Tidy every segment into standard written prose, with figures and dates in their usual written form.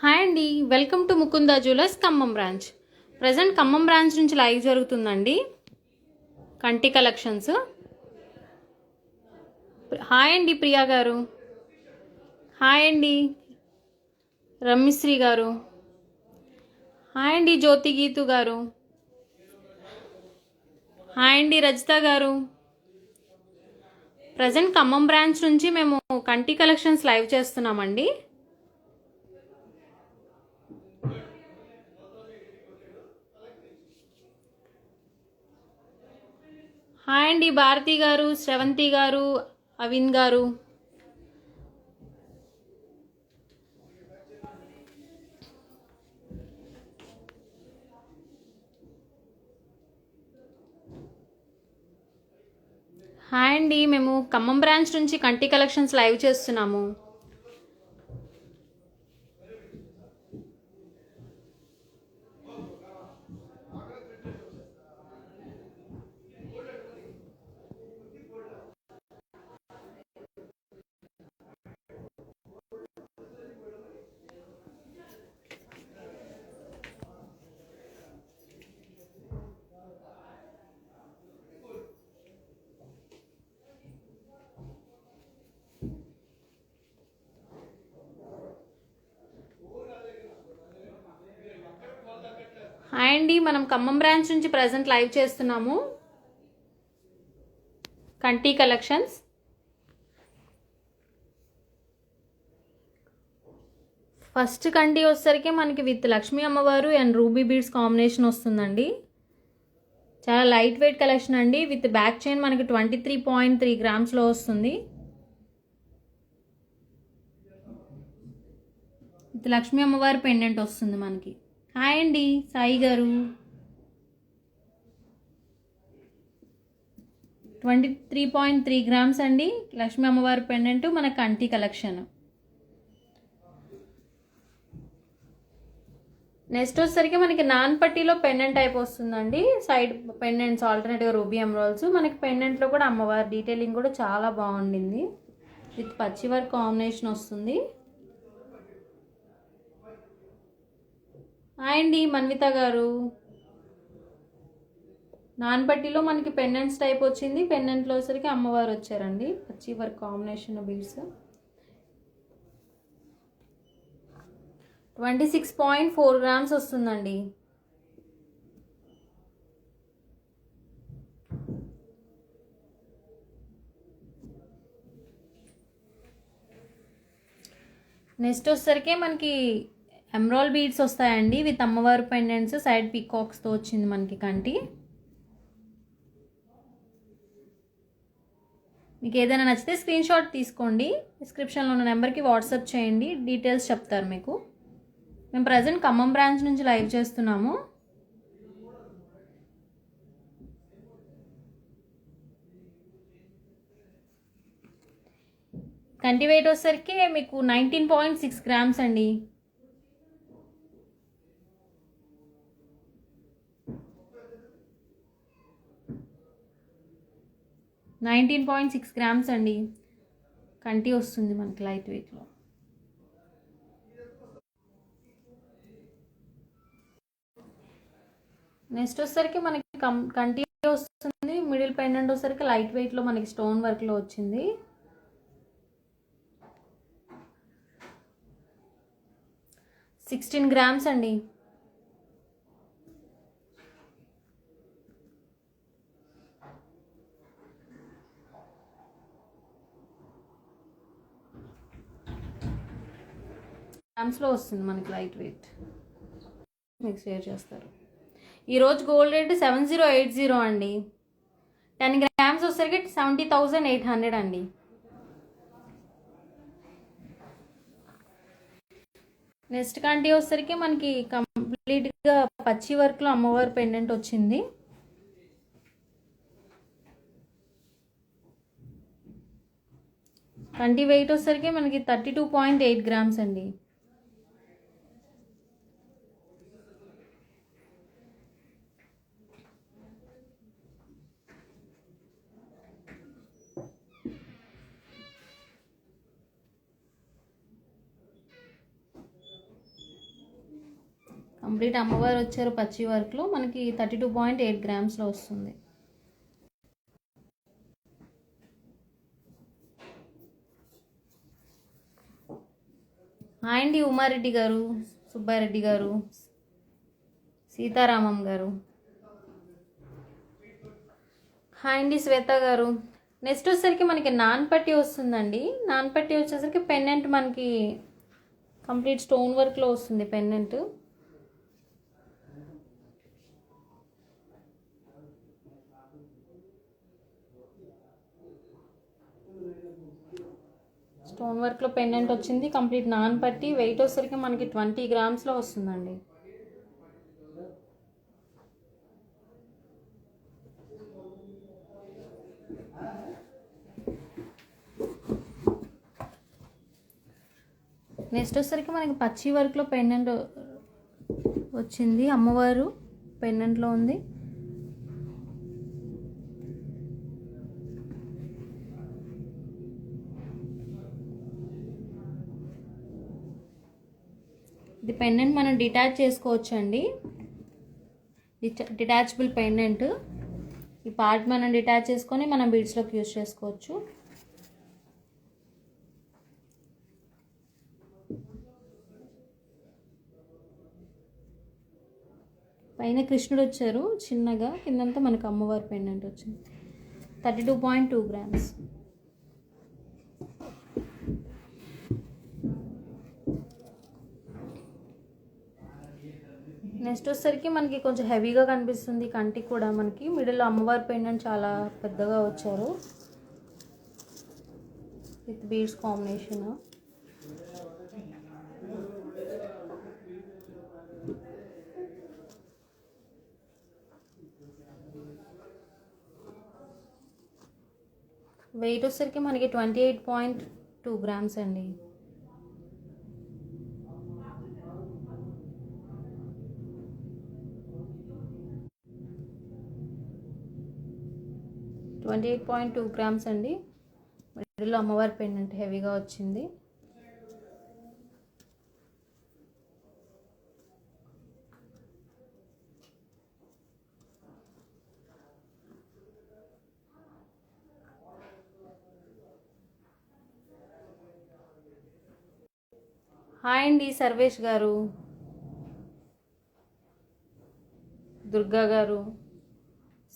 Hi అండి, welcome to Mukunda jewellers Khammam branch. Present Khammam branch నుంచి live జరుగుతుందండి కంటి కలెక్షన్స్. హాయ్ అండి ప్రియా గారు, హాయ్ అండి రమ్యశ్రీ గారు, హాయ్ అండి జ్యోతి గీతు గారు, హాయ్ అండి రజిత గారు. ప్రజెంట్ ఖమ్మం బ్రాంచ్ నుంచి మేము కంటి కలెక్షన్స్ లైవ్ చేస్తున్నామండి. హాయ్ అండి భారతి గారు, శ్రవంతి గారు, అవిన్ గారు. హాయ్ అండి, మేము ఖమ్మం బ్రాంచ్ నుంచి కంటి కలెక్షన్స్ లైవ్ చేస్తున్నాము. హాయ్ అండి, మనం ఖమ్మం బ్రాంచ్ నుంచి ప్రజెంట్ లైవ్ చేస్తున్నాము కంటి కలెక్షన్స్. ఫస్ట్ కంటి వచ్చేసరికి మనకి విత్ లక్ష్మీ అమ్మవారు అండ్ రూబీ బీడ్స్ కాంబినేషన్ వస్తుందండి. చాలా లైట్ వెయిట్ కలెక్షన్ అండి. విత్ బ్యాక్ చైన్ మనకి 23.3 గ్రామ్స్లో వస్తుంది. విత్ లక్ష్మీ అమ్మవారి పెండెంట్ వస్తుంది మనకి. హాయ్ అండి సాయి గారు. 23.3 గ్రామ్స్ అండి లక్ష్మీ అమ్మవారి పెండెంట్ మన కంటి కలెక్షన్. నెక్స్ట్ వచ్చేసరికి మనకి నాన్ పట్టీలో పెండెంట్ టైప్ వస్తుందండి. సైడ్ పెండెంట్స్ ఆల్టర్నేట్గా రూబీ ఎమరాల్డ్స్. మనకి పెండెంట్లో కూడా అమ్మవారి డీటెయిలింగ్ కూడా చాలా బాగుండింది. విత్ పచ్చి వర్క్ కాంబినేషన్ వస్తుంది. హాయ్ అండి మన్విత గారు. నాన్ పట్టీలో మనకి పెండెంట్స్ టైప్ వచ్చింది. పెండెంట్లో వచ్చేసరికి అమ్మవారు వచ్చారండి. పచ్చి వర్క్ కాంబినేషన్ బీడ్స్. 26.4 గ్రామ్స్ వస్తుందండి. నెక్స్ట్ వచ్చేసరికి మనకి ఎమరాల్డ్ బీడ్స్ వస్తాయండి విత్ అమ్మవారి పెండెంట్స్. సైడ్ పీకాక్స్తో వచ్చింది మనకి కంటి. మీకు ఏదైనా నచ్చితే స్క్రీన్ షాట్ తీసుకోండి. డిస్క్రిప్షన్లో ఉన్న నెంబర్కి వాట్సాప్ చేయండి, డీటెయిల్స్ చెప్తారు మీకు. మేము ప్రజెంట్ ఖమ్మం బ్రాంచ్ నుంచి లైవ్ చేస్తున్నాము. కంటి వెయిట్ వచ్చేసరికి మీకు 19.6 గ్రామ్స్ అండి. గ్రామ్స్ అండి కంటి వస్తుంది మనకి లైట్ వెయిట్లో. నెక్స్ట్ వచ్చేసరికి మనకి కంటి వస్తుంది. మిడిల్ పెండెంట్ వచ్చేసరికి లైట్ వెయిట్లో మనకి స్టోన్ వర్క్లో వచ్చింది. గ్రామ్స్ అండి. గ్రామ్స్లో వస్తుంది మనకి లైట్ వెయిట్. మీకు షేర్ చేస్తారు. ఈరోజు గోల్డ్ రేట్ 7080 అండి. 10 గ్రామ్స్ వచ్చేసరికి 70,800 అండి. నెక్స్ట్ కంటి వచ్చేసరికి మనకి కంప్లీట్గా పచ్చి వర్క్లో అమ్మవారి పెండెంట్ వచ్చింది. కంటి వెయిట్ వచ్చేసరికి మనకి 32.8 గ్రామ్స్ అండి. కంప్లీట్ అమ్మవారు వచ్చారు పచ్చి వర్క్లో, మనకి 32.8 గ్రామ్స్లో వస్తుంది. హాయ్ అండి ఉమారెడ్డి గారు, సుబ్బారెడ్డి గారు, సీతారామం గారు, హాయ్ అండి శ్వేత గారు. నెక్స్ట్ వచ్చేసరికి మనకి నాన్ పట్టి వస్తుందండి. నాన్ పట్టి వచ్చేసరికి పెండెంట్ మనకి కంప్లీట్ స్టోన్ వర్క్లో వస్తుంది పెండెంట్. స్టోన్ వర్క్లో పెండెంట్ వచ్చింది, కంప్లీట్ నాన్ పట్టి. వెయిట్ వచ్చేసరికి మనకి 20 గ్రామ్స్లో వస్తుందండి. నెక్స్ట్ వచ్చేసరికి మనకి పచ్చి వర్క్లో పెండెంట్ వచ్చింది, అమ్మవారు పెండెంట్లో ఉంది. ఇది పెండెంట్ మనం డిటాచ్ చేసుకోవచ్చు అండి, డిటాచబుల్ పెండెంట్. ఈ పార్ట్ మనం డిటాచ్ చేసుకొని మనం బీడ్స్లోకి యూజ్ చేసుకోవచ్చు. పైన కృష్ణుడు వచ్చారు చిన్నగా, కిందంతా మనకు అమ్మవారి పెండెంట్ వచ్చింది. 32.2 గ్రామ్స్. నెక్స్ట్ వచ్చేసరికి మనకి కొంచెం హెవీగా కనిపిస్తుంది, కంటికి కూడా మనకి మిడిల్లో అమ్మవారి పెండెంట్ చాలా పెద్దగా వచ్చారు విత్ బీడ్స్ కాంబినేషన్. వెయిట్ వచ్చేసరికి మనకి 28.2 గ్రామ్స్ అండి. $28.2 గ్రామ్స్ అండి. మిడిల్లో అమ్మవారి పెండెంట్ హెవీగా వచ్చింది. హాయ్ అండి సర్వేష్ గారు, దుర్గా గారు,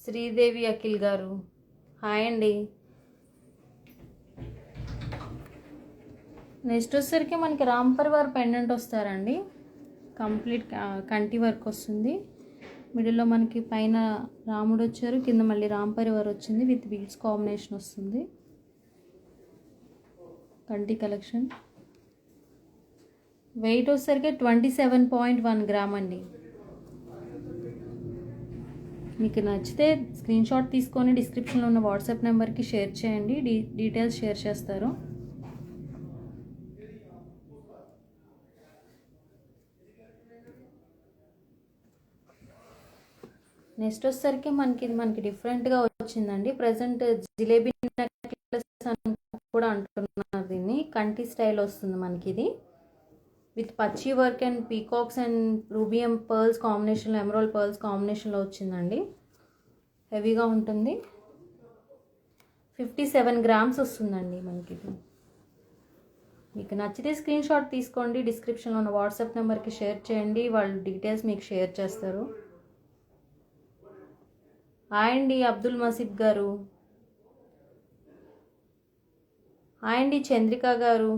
శ్రీదేవి అఖిల్ గారు, హాయ్ అండి. నెక్స్ట్ వచ్చేసరికి మనకి రామ్ పరివార్ పెండెంట్ వస్తారండి, కంప్లీట్ కంటి వర్క్ వస్తుంది. మిడిల్లో మనకి పైన రాముడు వచ్చారు, కింద మళ్ళీ రామ్ పరివార్ వచ్చింది విత్ బీడ్స్ కాంబినేషన్ వస్తుంది. కంటి కలెక్షన్. వెయిట్ వచ్చేసరికి 27.1 గ్రామ్ అండి. మీకు నచ్చితే స్క్రీన్ షాట్ తీసుకొని డిస్క్రిప్షన్లో ఉన్న వాట్సాప్ నెంబర్కి షేర్ చేయండి, డీటెయిల్స్ షేర్ చేస్తారు. నెక్స్ట్ వచ్చేసరికి మనకి డిఫరెంట్గా వచ్చిందండి. ప్రజెంట్ జిలేబీ నెక్లెస్ అని కూడా అంటున్నారు దీన్ని. కంటి స్టైల్ వస్తుంది మనకి ఇది విత్ పచ్చి వర్క్ అండ్ పీకాక్స్ అండ్ రూబియం పర్ల్స్ కాంబినేషన్లో, ఎమరాల్డ్ పర్ల్స్ కాంబినేషన్లో వచ్చిందండి. హెవీగా ఉంటుంది. 57 గ్రామ్స్ వస్తుందండి మనకి ఇది. మీకు నచ్చితే స్క్రీన్ షాట్ తీసుకోండి, డిస్క్రిప్షన్లో ఉన్న వాట్సాప్ నెంబర్కి షేర్ చేయండి, వాళ్ళు డీటెయిల్స్ మీకు షేర్ చేస్తారు. హాయ్ అండి అబ్దుల్ మసీద్ గారు, హాయ్ అండి చంద్రిక గారు.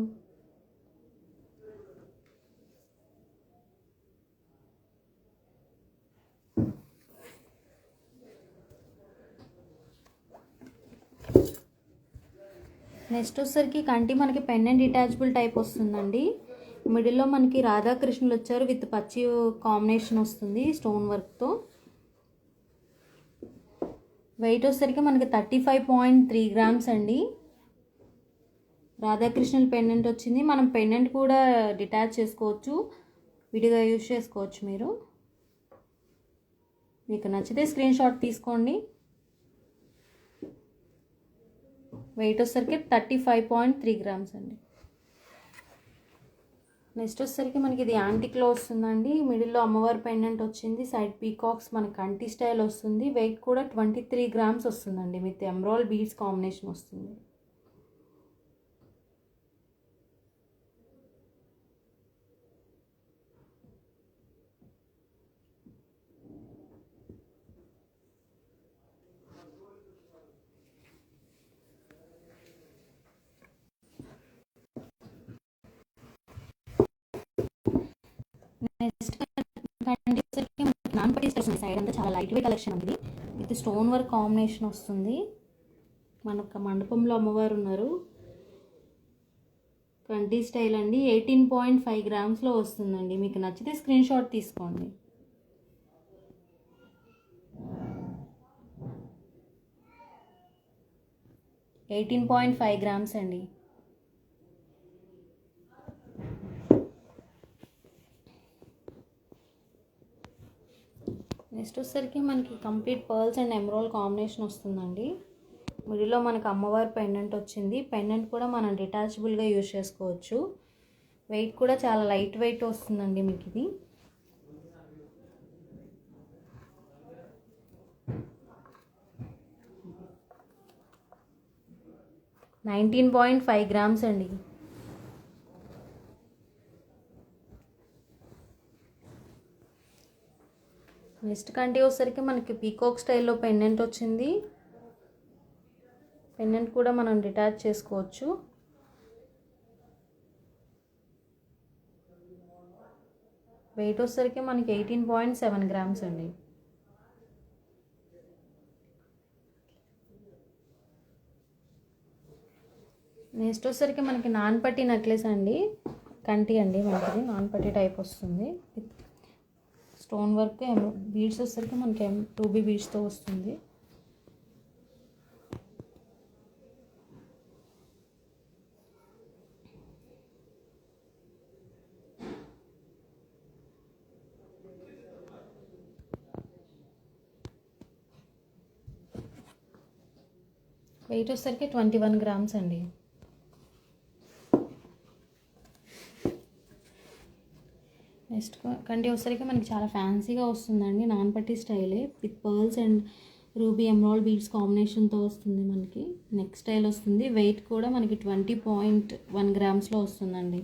నెక్స్ట్ వచ్చేసరికి కంటి మనకి పెండెంట్ డిటాచబుల్ టైప్ వస్తుందండి. మిడిల్లో మనకి రాధాకృష్ణులు వచ్చారు విత్ పచ్చి కాంబినేషన్ వస్తుంది స్టోన్ వర్క్తో. వెయిట్ వచ్చేసరికి మనకి 35.3 గ్రామ్స్ అండి. రాధాకృష్ణుల పెండెంట్ వచ్చింది. మనం పెండెంట్ కూడా డిటాచ్ చేసుకోవచ్చు, విడిగా యూజ్ చేసుకోవచ్చు. మీకు నచ్చితే స్క్రీన్ షాట్ తీసుకోండి. వెయిట్ వచ్చేసరికి 35.3 గ్రామ్స్ అండి. నెక్స్ట్ వచ్చేసరికి మనకి ఇది యాంటిక్లో వస్తుందండి. మిడిల్లో అమ్మవారి పెండెంట్ వచ్చింది, సైడ్ పీకాక్స్ మనకి కంటి స్టైల్ వస్తుంది. వెయిట్ కూడా 23 గ్రామ్స్ వస్తుందండి, విత్ ఎమరాల్డ్ బీడ్స్ కాంబినేషన్ వస్తుంది. నెక్స్ట్ కంటి నాన్ పట్టీస్ వస్తుంది. సైడ్ అంతా చాలా లైట్ వెయిట్ కలెక్షన్ ఉంది, విత్ స్టోన్ వర్క్ కాంబినేషన్ వస్తుంది. మనకు మండపంలో అమ్మవారు ఉన్నారు. కంటి స్టైల్ అండి. 18.5 గ్రామ్స్లో వస్తుందండి. మీకు నచ్చితే స్క్రీన్ షాట్ తీసుకోండి. 18.5 గ్రామ్స్ అండి. నెక్స్ట్ వచ్చేసరికి మనకి complete pearls and emerald combination వస్తుందండి. మిడిల్లో మనకు అమ్మవారి పెండెంట్ వచ్చింది. పెండెంట్ కూడా మనం డిటాచబుల్గా యూజ్ చేసుకోవచ్చు. వెయిట్ కూడా చాలా లైట్ వెయిట్ వస్తుందండి మీకు ఇది. $19.5 గ్రామ్స్ అండి. నెక్స్ట్ కంటి వచ్చేసరికి మనకి పీకాక్ స్టైల్లో పెండెంట్ వచ్చింది. పెండెంట్ కూడా మనం డిటాచ్ చేసుకోవచ్చు. వెయిట్ వచ్చేసరికి మనకి 18.7 గ్రామ్స్ అండి. నెక్స్ట్ వచ్చేసరికి మనకి నాన్ పట్టి నెక్లెస్ అండి. కంటి అండి, మనకి నాన్ పట్టి టైప్ వస్తుంది. స్టోన్ వర్క్ బీడ్స్ వచ్చేసరికి మనకి 2B బీడ్స్తో వస్తుంది. వెయిట్ వచ్చేసరికి 21 గ్రామ్స్ అండి. నెక్స్ట్ కంటి వచ్చేసరికి మనకి చాలా ఫ్యాన్సీగా వస్తుందండి. నాన్ పట్టి స్టైలే, with pearls and ruby emerald beads కాంబినేషన్తో వస్తుంది. మనకి నెక్ స్టైల్ వస్తుంది. వెయిట్ కూడా మనకి 20.1 గ్రామ్స్లో వస్తుందండి.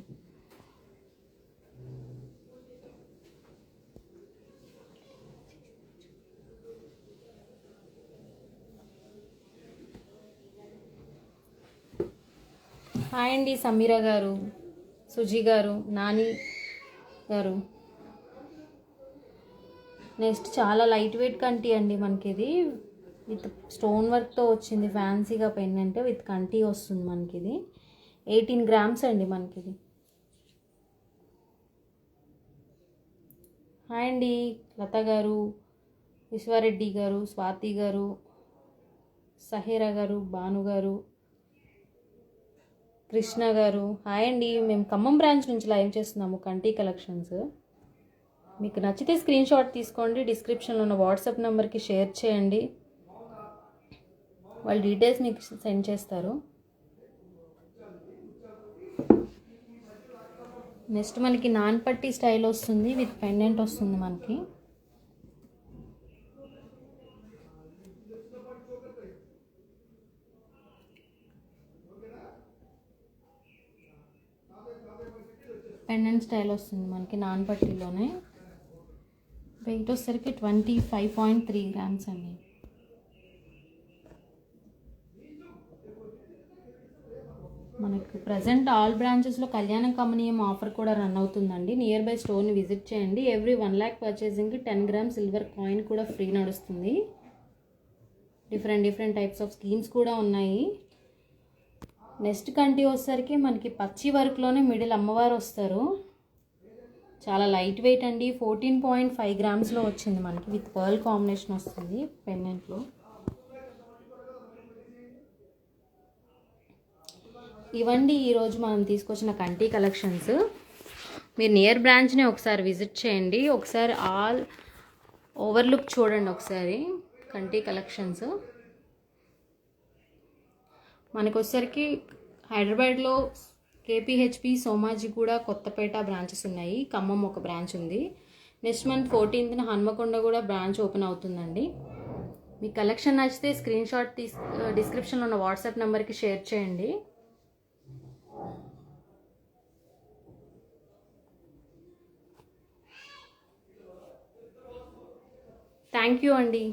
హాయ్ అండి సమీరా గారు, సుజీ గారు, నాని గారు. నెక్స్ట్ చాలా లైట్ వెయిట్ కంటి అండి మనకి ఇది, విత్ స్టోన్ వర్క్తో వచ్చింది. ఫ్యాన్సీగా పెండెంట్ విత్ కంటి వస్తుంది మనకి ఇది. 18 గ్రామ్స్ అండి మనకి ఇది. హాయ్ అండి లత గారు, విశ్వారెడ్డి గారు, స్వాతి గారు, సహేరా గారు, భాను గారు, కృష్ణ గారు. హాయ్ అండి, మేము ఖమ్మం బ్రాంచ్ నుంచి లైవ్ చేస్తున్నాము కంటి కలెక్షన్స్. మీకు నచ్చితే స్క్రీన్ షాట్ తీసుకోండి, డిస్క్రిప్షన్లో ఉన్న వాట్సాప్ నెంబర్కి షేర్ చేయండి, వాళ్ళ డీటెయిల్స్ మీకు సెండ్ చేస్తారు. నెక్స్ట్ మనకి నాన్ పట్టి స్టైల్ వస్తుంది, విత్ పెండెంట్ వస్తుంది మనకి. పెండెంట్ స్టైల్ వస్తుంది మనకి నాన్ పట్టీలోనే. వెయిట్ వచ్చేసరికి 25.3 గ్రామ్స్ అండి. మనకు ప్రజెంట్ ఆల్ బ్రాంచెస్లో కళ్యాణ కమనీయం ఆఫర్ కూడా రన్ అవుతుందండి. నియర్ బై స్టోర్ని విజిట్ చేయండి. Every 1 lakh పర్చేసింగ్కి 10 grams silver coin కూడా ఫ్రీ నడుస్తుంది. డిఫరెంట్ టైప్స్ ఆఫ్ స్కీమ్స్ కూడా ఉన్నాయి. నెక్స్ట్ కంటి వచ్చేసరికి మనకి పచ్చి వర్క్లోనే మిడిల్ అమ్మవారు వస్తారు. చాలా లైట్ వెయిట్ అండి. 14.5 గ్రామ్స్లో వచ్చింది మనకి, విత్ పర్ల్ కాంబినేషన్ వస్తుంది పెండెంట్లో. ఇవండి ఈరోజు మనం తీసుకొచ్చిన కంటి కలెక్షన్స్. మీరు నియర్ బ్రాంచ్ని ఒకసారి విజిట్ చేయండి, ఒకసారి ఆల్ ఓవర్లుక్ చూడండి ఒకసారి కంటి కలెక్షన్స్. మనకు వచ్చేసరికి హైదరాబాద్లో కేపీహెచ్పి సోమాజీ కూడా కొత్తపేట బ్రాంచెస్ ఉన్నాయి. ఖమ్మం ఒక బ్రాంచ్ ఉంది. నెక్స్ట్ మంత్ 14th హన్మకొండ కూడా బ్రాంచ్ ఓపెన్ అవుతుందండి. మీ కలెక్షన్ నచ్చితే స్క్రీన్ షాట్ డిస్క్రిప్షన్లో ఉన్న వాట్సాప్ నెంబర్కి షేర్ చేయండి. థ్యాంక్ యూ అండి.